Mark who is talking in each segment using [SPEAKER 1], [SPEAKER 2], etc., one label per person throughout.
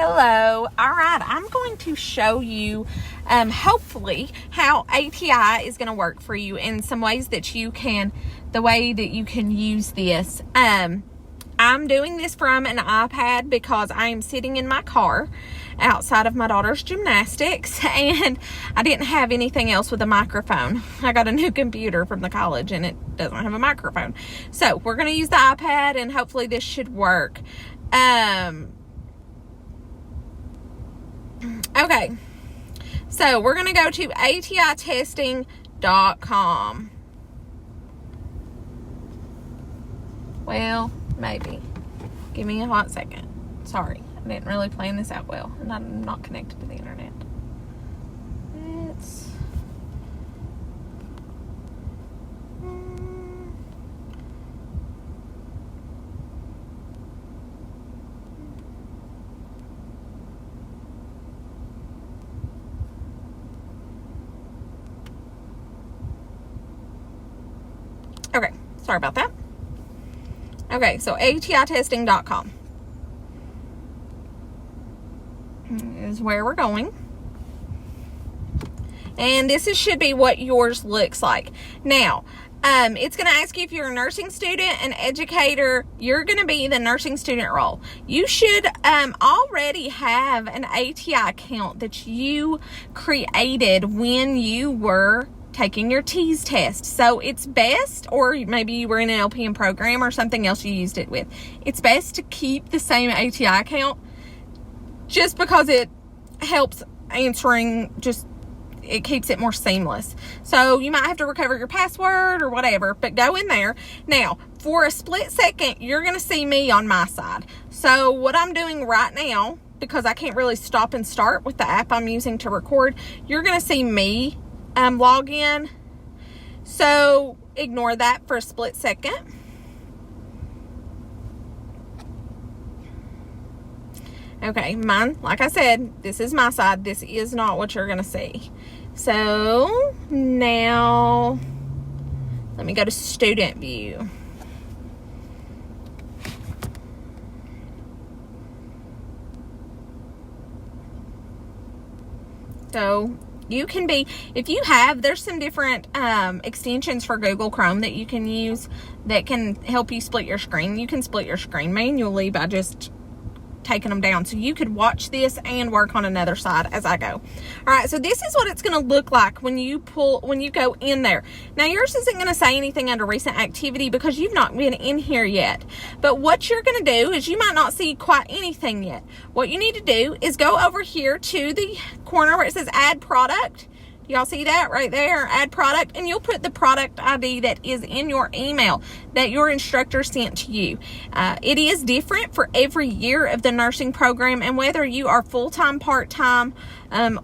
[SPEAKER 1] Hello. All right, I'm going to show you hopefully how ATI is going to work for you in some ways that you can, the way that you can use this. I'm doing this from an iPad because I'm sitting in my car outside of my daughter's gymnastics and I didn't have anything else with a microphone. I got a new computer from the college and it doesn't have a microphone. So we're going to use the iPad and hopefully this should work. Okay, so we're going to go to atitesting.com. Well, maybe. Give me a hot second. Sorry, I didn't really plan this out well, and I'm not connected to the internet. It's... Okay, sorry about that. Okay, so atitesting.com is where we're going. And this should be what yours looks like. Now, it's going to ask you if you're a nursing student, an educator. You're going to be the nursing student role. You should already have an ATI account that you created when you were taking your TEAS test. So it's best, or maybe you were in an LPN program or something else you used it with, it's best to keep the same ATI account just because it helps answering, it keeps it more seamless. So you might have to recover your password or whatever, but go in there. Now, for a split second, you're going to see me on my side. So what I'm doing right now, because I can't really stop and start with the app I'm using to record, you're going to see me log in. So ignore that for a split second. Okay, mine, like I said, this is my side. This is not what you're going to see. So now let me go to student view. So you can be, if you have, there's some different extensions for Google Chrome that you can use that can help you split your screen. You can split your screen manually by just taking them down. So you could watch this and work on another side as I go. All right, so this is what it's going to look like when you go in there. Now yours isn't going to say anything under recent activity because you've not been in here yet. But what you're going to do is you might not see quite anything yet. What you need to do is go over here to the corner where it says add product. Y'all see that right there? Add product, and you'll put the product ID that is in your email that your instructor sent to you. It is different for every year of the nursing program, and whether you are full-time, part-time,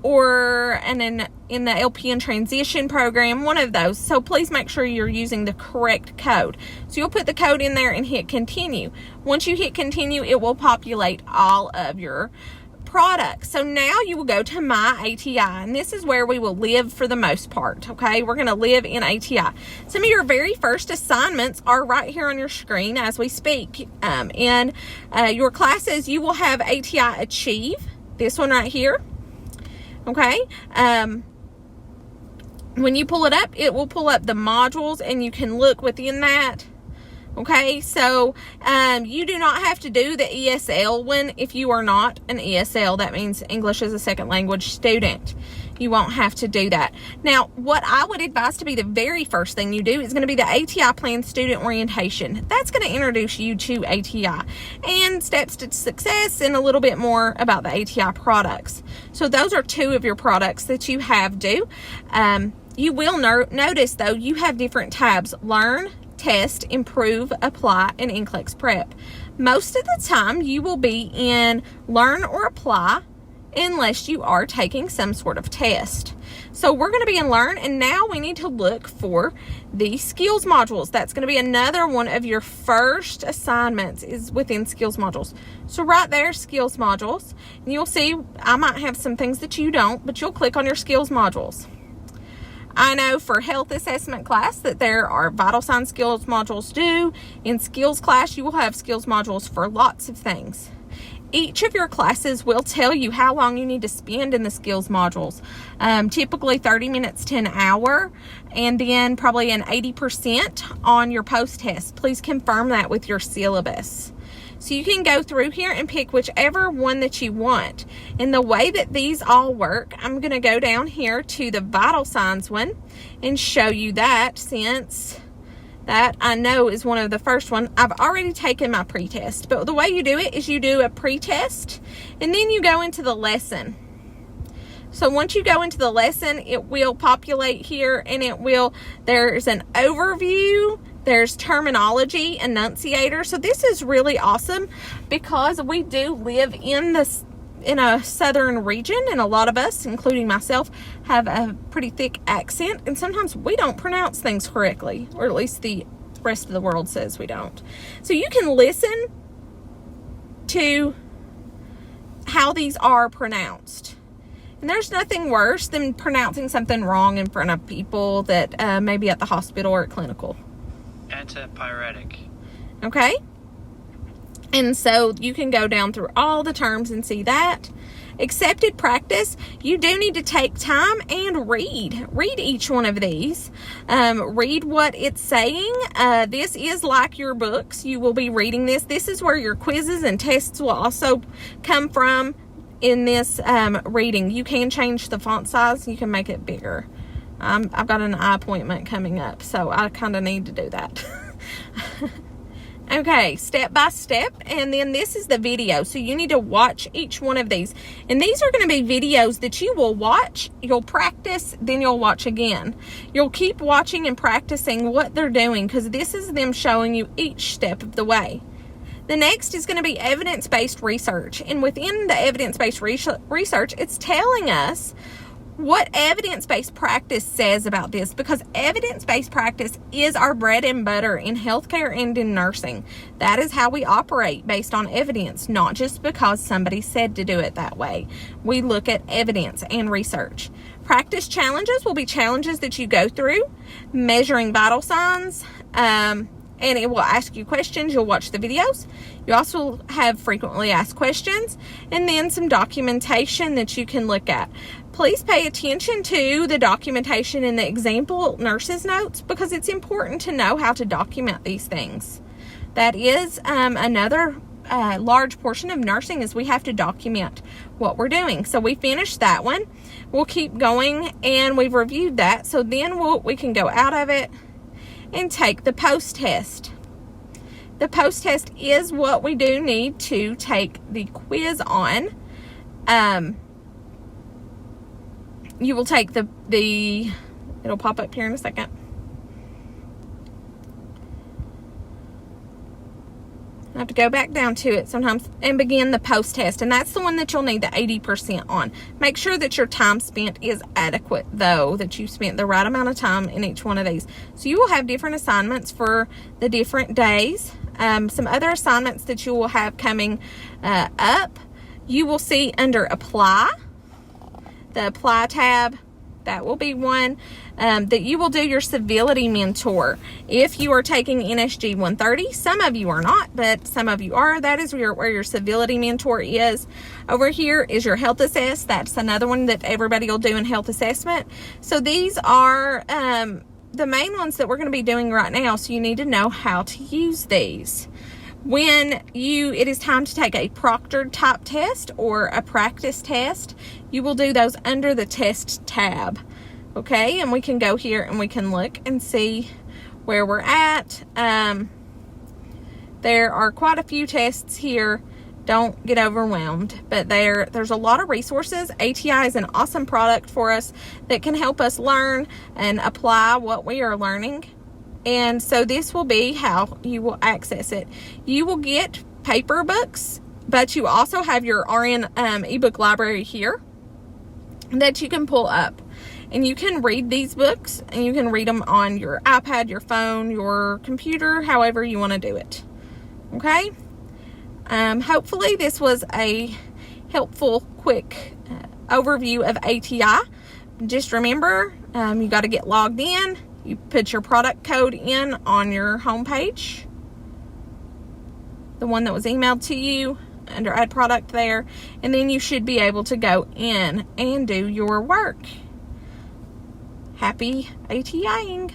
[SPEAKER 1] or in the LPN transition program, one of those. So please make sure you're using the correct code. So you'll put the code in there and hit continue. Once you hit continue, it will populate all of your products. So now you will go to my ATI, and this is where we will live for the most part. Okay, we're going to live in ATI. Some of your very first assignments are right here on your screen as we speak. In your classes, you will have ATI Achieve, this one right here. Okay, when you pull it up, it will pull up the modules and you can look within that. Okay, so you do not have to do the ESL one if you are not an ESL. That means English as a second language student. You won't have to do that. Now, what I would advise to be the very first thing you do is going to be the ATI Plan Student Orientation. That's going to introduce you to ATI and steps to success and a little bit more about the ATI products. So those are two of your products that you have due. You will notice, though, you have different tabs: Learn, Test, Improve, Apply, and NCLEX Prep. Most of the time you will be in Learn or Apply unless you are taking some sort of test. So we're going to be in Learn, and now we need to look for the skills modules. That's going to be another one of your first assignments is within skills modules. So right there, skills modules, and you'll see I might have some things that you don't, but you'll click on your skills modules. I know for health assessment class that there are vital sign skills modules due. In skills class, you will have skills modules for lots of things. Each of your classes will tell you how long you need to spend in the skills modules. Typically 30 minutes to an hour, and then probably an 80% on your post-test. Please confirm that with your syllabus. So you can go through here and pick whichever one that you want. And the way that these all work, I'm going to go down here to the vital signs one and show you that, since that I know is one of the first one. I've already taken my pre-test, but the way you do it is you do a pre-test and then you go into the lesson. So once you go into the lesson, it will populate here, and there's an overview, there's terminology, enunciator. So this is really awesome because we do live in a southern region, and a lot of us, including myself, have a pretty thick accent, and sometimes we don't pronounce things correctly, or at least the rest of the world says we don't. So you can listen to how these are pronounced. And there's nothing worse than pronouncing something wrong in front of people that may be at the hospital or at clinical.
[SPEAKER 2] Antipyretic.
[SPEAKER 1] Okay? And so you can go down through all the terms and see that. Accepted practice, you do need to take time and read each one of these. Read what it's saying. This is like your books. You will be reading this. This is where your quizzes and tests will also come from in this reading. You can change the font size. You can make it bigger. I've got an eye appointment coming up, so I kind of need to do that. Okay, step by step, and then this is the video. So you need to watch each one of these. And these are going to be videos that you will watch, you'll practice, then you'll watch again. You'll keep watching and practicing what they're doing, because this is them showing you each step of the way. The next is going to be evidence-based research. And within the evidence-based research, it's telling us what evidence-based practice says about this, because evidence-based practice is our bread and butter in healthcare and in nursing. That is how we operate, based on evidence, not just because somebody said to do it that way. We look at evidence and research. Practice challenges will be challenges that you go through, measuring vital signs, and it will ask you questions. You'll watch the videos. You also have frequently asked questions, and then some documentation that you can look at. Please pay attention to the documentation in the example nurses notes, because it's important to know how to document these things. That is another large portion of nursing, is we have to document what we're doing. So we finished that one. We'll keep going, and we've reviewed that. So then we can go out of it and take the post-test. The post-test is what we do need to take the quiz on. You will take it'll pop up here in a second. I have to go back down to it sometimes and begin the post-test, and that's the one that you'll need the 80% on. Make sure that your time spent is adequate, though, that you spent the right amount of time in each one of these. So you will have different assignments for the different days. Some other assignments that you will have coming up, you will see under Apply. The Apply tab, that will be one that you will do your civility mentor. If you are taking NSG 130, some of you are not, but some of you are. That is where your civility mentor is. Over here is your health assess. That's another one that everybody will do in health assessment. So these are the main ones that we're going to be doing right now. So you need to know how to use these. When it is time to take a proctored type test or a practice test, you will do those under the test tab. Okay, and we can go here and we can look and see where we're at. There are quite a few tests here. Don't get overwhelmed, but there's a lot of resources. ATI is an awesome product for us that can help us learn and apply what we are learning. And so this will be how you will access it. You will get paper books, but you also have your RN ebook library here that you can pull up. And you can read these books, and you can read them on your iPad, your phone, your computer, however you want to do it. Okay? Hopefully this was a helpful, quick overview of ATI. Just remember, you got to get logged in. You put your product code in on your homepage, the one that was emailed to you. under add product there, and then you should be able to go in and do your work. Happy ATIing.